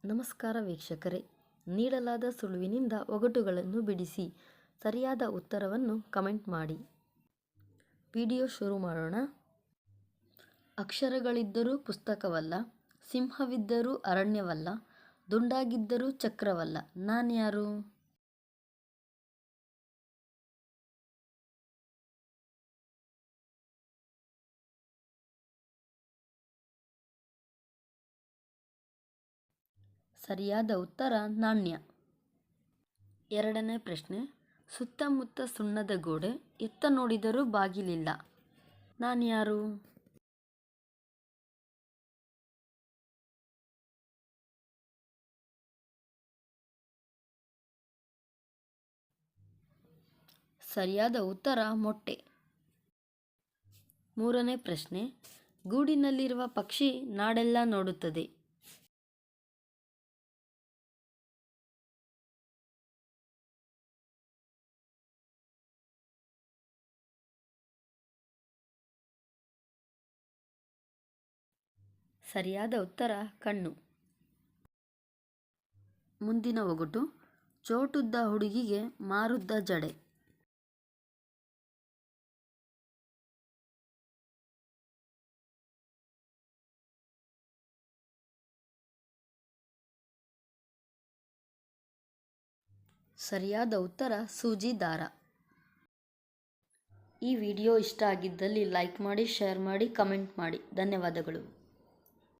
ನಮಸ್ಕಾರ ವೀಕ್ಷಕರೇ, ನೀಡಲಾದ ಸುಳುವಿನಿಂದ ಒಗಟುಗಳನ್ನು ಬಿಡಿಸಿ ಸರಿಯಾದ ಉತ್ತರವನ್ನು ಕಮೆಂಟ್ ಮಾಡಿ. ವಿಡಿಯೋ ಶುರು ಮಾಡೋಣ. ಅಕ್ಷರಗಳಿದ್ದರೂ ಪುಸ್ತಕವಲ್ಲ, ಸಿಂಹವಿದ್ದರೂ ಅರಣ್ಯವಲ್ಲ, ದುಂಡಾಗಿದ್ದರೂ ಚಕ್ರವಲ್ಲ, ನಾನ್ಯಾರು? ಸರಿಯಾದ ಉತ್ತರ ನಾಣ್ಯ. ಎರಡನೇ ಪ್ರಶ್ನೆ. ಸುತ್ತಮುತ್ತ ಸುಣ್ಣದ ಗೋಡೆ, ಎತ್ತ ನೋಡಿದರೂ ಬಾಗಿಲಿಲ್ಲ, ನಾನ್ಯಾರು? ಸರಿಯಾದ ಉತ್ತರ ಮೊಟ್ಟೆ. ಮೂರನೇ ಪ್ರಶ್ನೆ. ಗೂಡಿನಲ್ಲಿರುವ ಪಕ್ಷಿ ನಾಡೆಲ್ಲ ನೋಡುತ್ತದೆ, ಸರಿಯಾದ ಉತ್ತರ ಕಣ್ಣು. ಮುಂದಿನ ಒಗಟು. ಚೋಟುದ್ದ ಹುಡುಗಿಗೆ ಮಾರುದ್ದ ಜಡೆ, ಸರಿಯಾದ ಉತ್ತರ ಸೂಜಿ ದಾರ. ಈ ವಿಡಿಯೋ ಇಷ್ಟ ಆಗಿದ್ದಲ್ಲಿ ಲೈಕ್ ಮಾಡಿ, ಶೇರ್ ಮಾಡಿ, ಕಮೆಂಟ್ ಮಾಡಿ. ಧನ್ಯವಾದಗಳು.